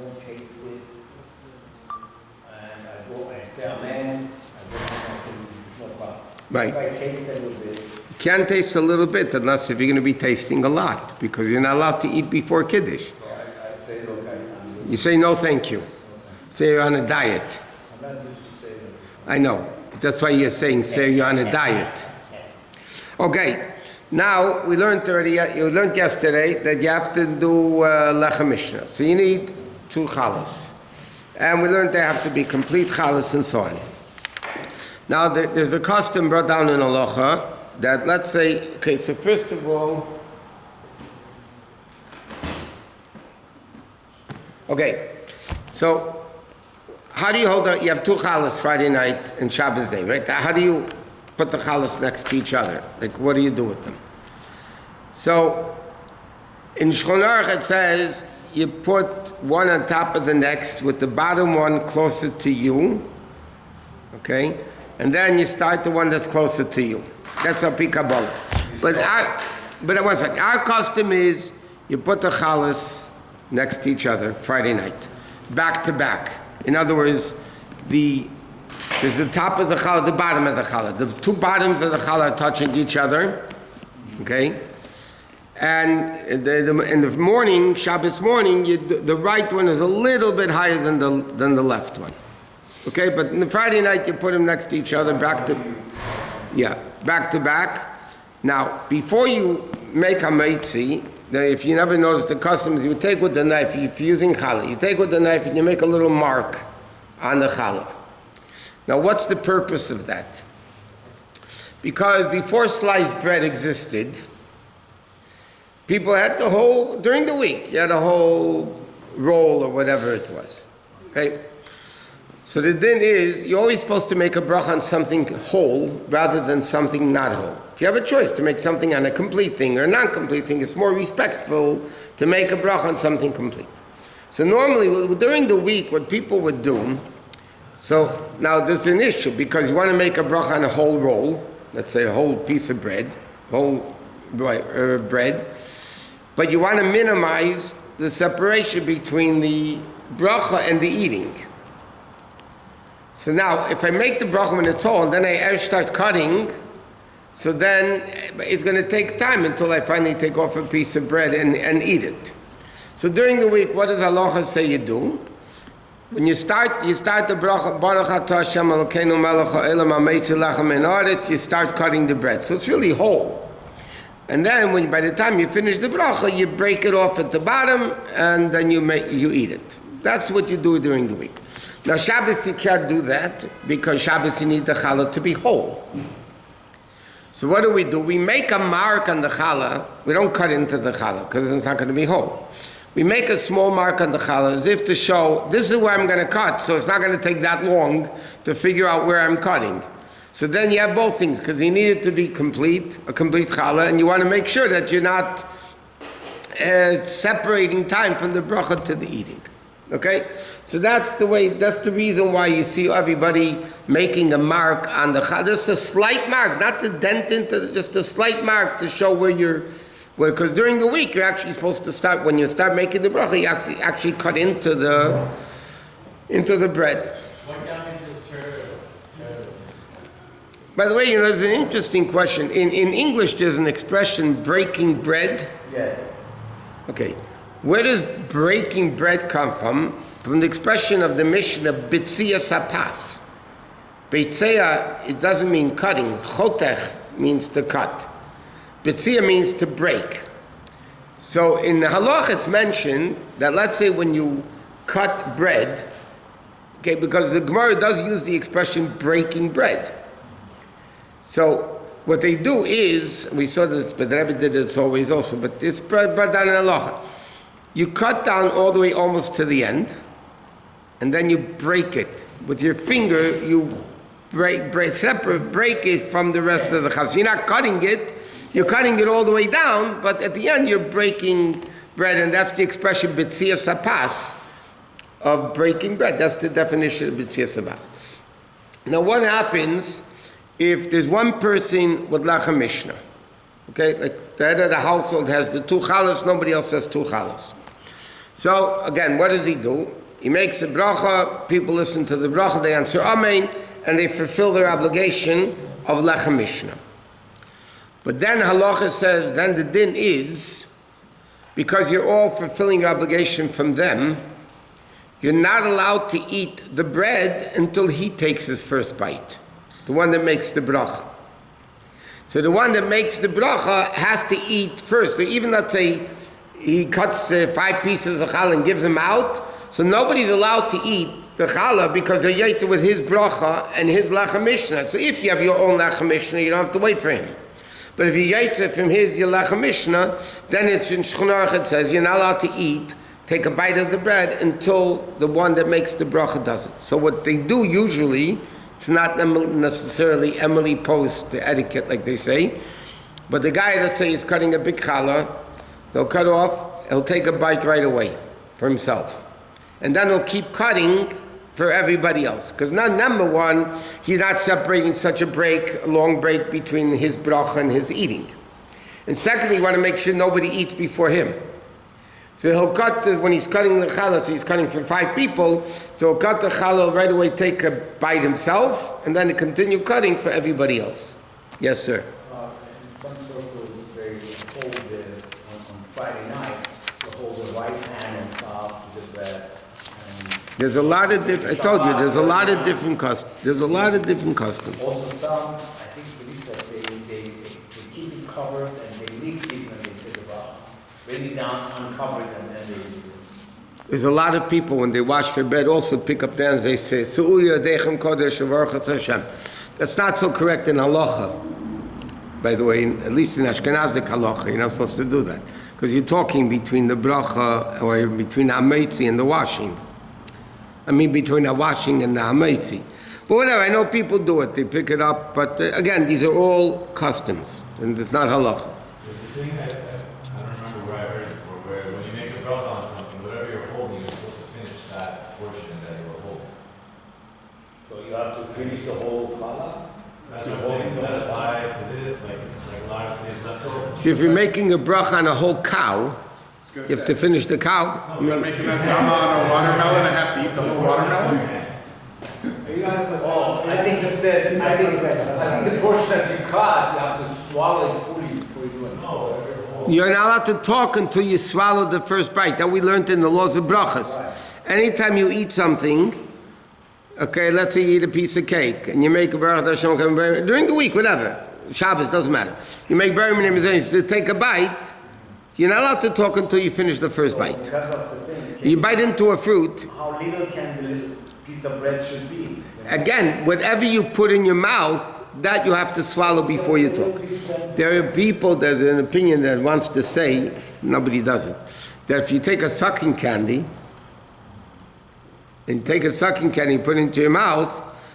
don't taste it, and I say amen, it's no problem. Right. If I taste a little bit. You can't taste a little bit unless if you're going to be tasting a lot, because you're not allowed to eat before Kiddush. So I say, look, I'm You say no thank you. Say you're on a diet. not used to say that. I know. That's why you're saying say you're on a diet. Okay. Now, we learned already, you learned yesterday that you have to do lechem mishnah. So you need 2 halachos. And we learned they have to be complete halachos and so on. Now, there's a custom brought down in halacha that, let's say, okay, so first of all, okay, so how do you hold it? You have 2 halachos Friday night and Shabbos day, right? How do you put the halachos next to each other? Like, what do you do with them? So, in Shulchan Aruch it says, you put one on top of the next with the bottom one closer to you, okay? And then you start the one that's closer to you. That's a Kabbalah. But one second, our custom is you put the halachos next to each other Friday night, back to back. In other words, there's the top of the challah, the bottom of the challah. The 2 bottoms of the challah are touching each other, okay? And in the morning, Shabbos morning, the right one is a little bit higher than the left one, okay? But in the Friday night, you put them next to each other, back to back. Now, before you make Hamotzi, if you never noticed the customs, you take with the knife, if you're using challah, you take with the knife and you make a little mark on the challah. Now, what's the purpose of that? Because before sliced bread existed, people had during the week, you had a whole roll or whatever it was, okay? So the din is, you're always supposed to make a bracha on something whole rather than something not whole. If you have a choice to make something on a complete thing or a non-complete thing, it's more respectful to make a bracha on something complete. So normally, during the week, what people would do, so now there's an issue, because you want to make a bracha on a whole roll, let's say a whole piece of bread, bread, but you want to minimize the separation between the bracha and the eating. So now, if I make the bracha when it's whole, and then I start cutting, so then it's going to take time until I finally take off a piece of bread and eat it. So during the week, what does halacha say you do? When you start the bracha, Baruch Atah Hashem Elokeinu Melech Ha'olam Hameitzi Lechem Min Haaretz, you start cutting the bread. So it's really whole. And then by the time you finish the bracha, you break it off at the bottom, and then you eat it. That's what you do during the week. Now Shabbos you can't do that, because Shabbos you need the challah to be whole. So what do? We make a mark on the challah. We don't cut into the challah, because it's not going to be whole. We make a small mark on the challah as if to show, this is where I'm going to cut, so it's not going to take that long to figure out where I'm cutting. So then you have both things, because you need it to be complete, a complete challah, and you want to make sure that you're not separating time from the bracha to the eating. Okay? So that's the reason why you see everybody making a mark on the challah. Just a slight mark, not to dent into, just a slight mark to show where you're, because during the week you're actually supposed to start, when you start making the bracha, you actually cut into the bread. What damages By the way, there's an interesting question. In English, there's an expression, breaking bread. Yes. Okay. Where does breaking bread come from? From the expression of the Mishnah, Bitzia Sapas. Bitzia, it doesn't mean cutting. Chotech means to cut. Bitzia means to break. So in the halacha, it's mentioned that, let's say when you cut bread, okay, because the Gemara does use the expression breaking bread. So what they do is, we saw this, but the Rebbe did it always also, but it's brought down in halacha. You cut down all the way almost to the end, and then you break it. With your finger, you break it from the rest of the chav. So you're not cutting it, you're cutting it all the way down, but at the end you're breaking bread, and that's the expression Bitzia Sapas, of breaking bread. That's the definition of Bitzia Sapas. Now what happens if there's one person with lechem mishnah? Okay, like the head of the household has the 2 halachos, nobody else has 2 halachos. So, again, what does he do? He makes a bracha, people listen to the bracha, they answer Amen, and they fulfill their obligation of Lechem Mishnah. But then halacha says, then the din is, because you're all fulfilling your obligation from them, you're not allowed to eat the bread until he takes his first bite, the one that makes the bracha. So the one that makes the bracha has to eat first. So even let's say he cuts 5 pieces of challah and gives them out, so nobody's allowed to eat the challah because they're yaitah with his bracha and his lechem mishnah. So if you have your own lechem mishnah, you don't have to wait for him. But if you yaitah from his your lechem mishnah, then it's in Shulchan Aruch, it says you're not allowed to eat, take a bite of the bread until the one that makes the bracha does it. So what they do usually, it's not necessarily Emily Post etiquette like they say, but the guy, let's say, is cutting a big challah, they'll cut off, he'll take a bite right away for himself. And then he'll keep cutting for everybody else. Because number one, he's not separating such a long break between his bracha and his eating. And secondly, you want to make sure nobody eats before him. So he'll cut, when he's cutting the challah, so he's cutting for 5 people, so he'll cut the challah right away, take a bite himself, and then he'll continue cutting for everybody else. Yes, sir. In some circles, they hold on Friday night, they hold the right hand on top of the bread. There's a lot of different, I told you, there's a lot of different customs. There's a lot of different customs. Also some, I think they keep it covered and they leave it when they take it out. Really down, uncovered, and then they do it. There's a lot of people, when they wash their bed, also pick up there and they say, Su'u Yadechem Kodesh V'Baruch Hashem. That's not so correct in halacha. By the way, at least in Ashkenazic halacha, you're not supposed to do that. Because you're talking between the bracha, or between the Hamotzi and the washing. I mean, between the washing and the Hamotzi. But whatever, I know people do it, they pick it up, but again, these are all customs, and it's not halacha. The thing that, I don't remember where I heard it before, where when you make a bracha on something, whatever you're holding, you're supposed to finish that portion that you were holding. So you have to finish the whole challah? That's what I'm saying, that applies to this, like a lot of things leftovers. See, if you're making a bracha on a whole cow, you have to finish the cow. You're making a drama on a watermelon and have to eat the whole watermelon? Oh, I think he said, I think the portion that you cut, you have to swallow it fully before you do it. No. You're not allowed to talk until you swallow the first bite. That we learned in the laws of brachas. Anytime you eat something, okay, let's say you eat a piece of cake, and you make a bracha during the week, whatever, Shabbos, doesn't matter. You make very many to take a bite, you're not allowed to talk until you finish the first bite. Because of the thing, You bite into a fruit. how little can the little piece of bread should be? Again, whatever you put in your mouth, that you have to swallow before you talk. There are people that have an opinion that wants to say, nobody does it, that if you take a sucking candy, and put it into your mouth,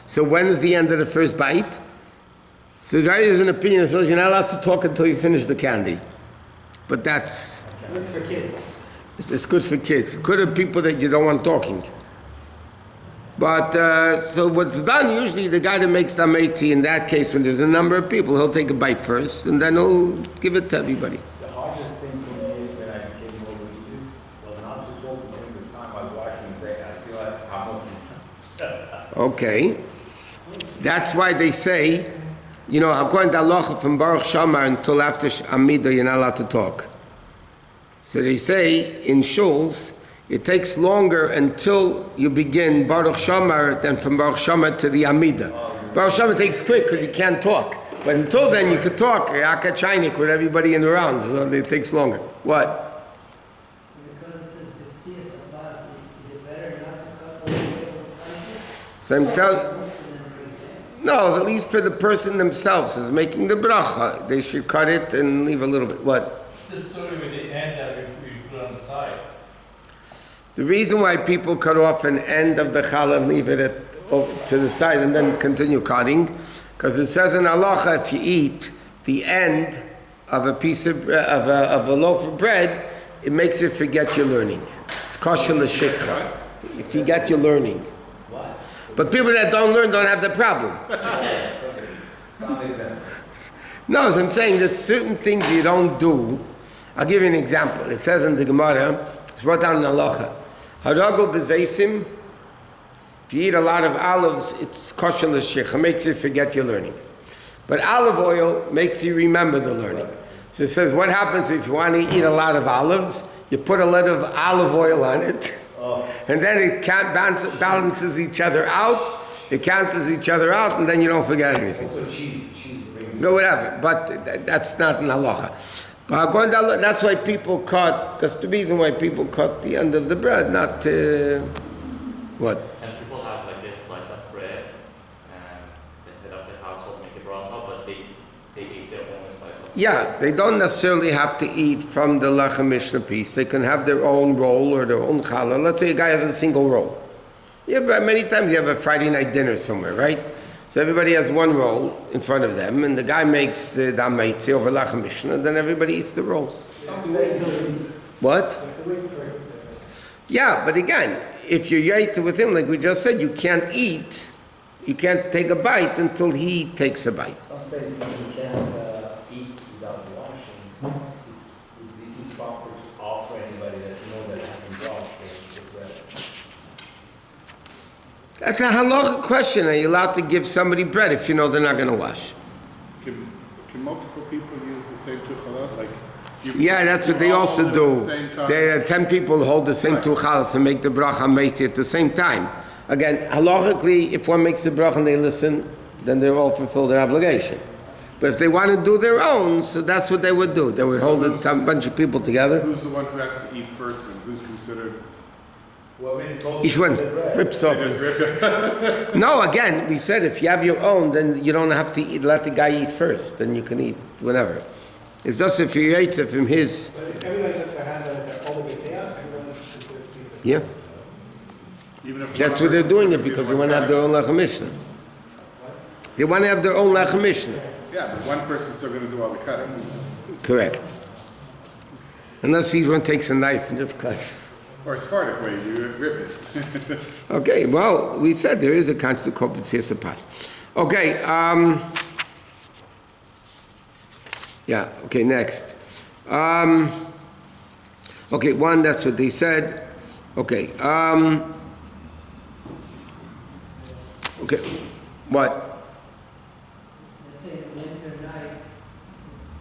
so when is the end of the first bite? So there is an opinion that says you're not allowed to talk until you finish the candy. But that's... Good for kids. It's good for kids. Good for people that you don't want talking. But, so what's done, usually the guy that makes the Hamotzi, in that case, when there's a number of people, he'll take a bite first, and then he'll give it to everybody. The hardest thing for me when I came over this was not to talk during the time I was watching until I Hamotzi. Okay. That's why they say, you know, according to halacha from Baruch Shamar until after Amida, you're not allowed to talk. So they say in shuls, it takes longer until you begin Baruch Shamar than from Baruch Shamar to the Amida. Baruch Shamar takes quick because you can't talk. But until then, you could talk, Akachainik, with everybody in the round, so it takes longer. What? Because it says Betzias Abbas, is it better not to cut all the way with slices? So I'm telling... No, at least for the person themselves is making the bracha. They should cut it and leave a little bit. What? It's the story with the end that we put on the side. The reason why people cut off an end of the challah and leave it to the side and then continue cutting, because it says in halacha, if you eat the end of a piece of a loaf of bread, it makes you forget your learning. It's kosher l'shikcha. You forget your learning. But people that don't learn don't have the problem. No, as I'm saying, there's certain things you don't do. I'll give you an example. It says in the Gemara, It's brought down in halacha. Haragu b'zeisim. If you eat a lot of olives, it's kosher l'shicha, makes you forget your learning. But olive oil makes you remember the learning. So it says, what happens if you want to eat a lot of olives? You put a little of olive oil on it, and then it balances each other out. It cancels each other out, and then you don't forget anything. Also cheese brings. Go whatever, but that's not an halacha. But according to Allah, that's why people cut. That's the reason why people cut the end of the bread, not what. And people have like a slice of bread, and they head up their household, make a bracha, but they eat their own slice of bread. Yeah, they don't necessarily have to eat from the lechem mishnah piece. They can have their own roll or their own challah. Let's say a guy has a single roll. Yeah, but many times you have a Friday night dinner somewhere, right? So everybody has one roll in front of them, and the guy makes the hamotzi over lechem mishnah, then everybody eats the roll. What? Yeah, but again, if you're yait with him, like we just said, you can't take a bite until he takes a bite. Some say since you can't eat without washing, it's proper to offer anybody that you know that hasn't washed the bread. That's a halachic question. Are you allowed to give somebody bread if you know they're not going to wash? Can multiple people use the same tuchalah? Like, Yeah, that's what they also do. There are 10 people who hold the same two chalas and make the bracha meiti at the same time. Again, halachically, if one makes the bracha and they listen, then they all fulfill their obligation. But if they want to do their own, so that's what they would do. They would hold a bunch of people together. Who's the one who has to eat first and who's considered? Each one rips off. No, again, we said if you have your own, then you don't have to eat, let the guy eat first. Then you can eat whenever. It's just if you eat it from his. But if everybody puts their hand on it, all the way down, everyone is considered to be Yeah. Even if That's why they're doing it, because they want to have their own lechem mishnah. They want to have their own lechem mishnah. Yeah, but one person's still going to do all the cutting. Correct. Unless each one takes a knife and just cuts. Or a Sephardic way, you rip it. Okay, well, we said there is a constant compensation pass. Okay, yeah, okay, next. Okay, one, that's what they said. Okay, okay, what? Let's say the winter night,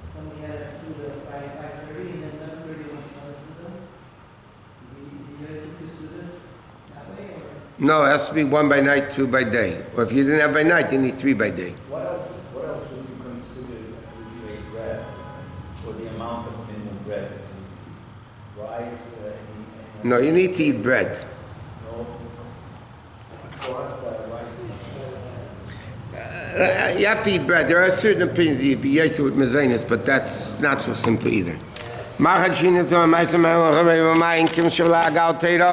somebody had a suda by 5:30 and then 11:30 wants another suda. Is he going to do sudas that way or? No, it has to be 1 by night, 2 by day. Or if you didn't have by night, you need 3 by day. What else would you consider as if you ate bread, or the amount of minimum bread? Rice, any No, you need to eat bread. No. For us, rice. You have to eat bread. There are certain opinions you'd be yaitz with mezainis, but that's not so simple either.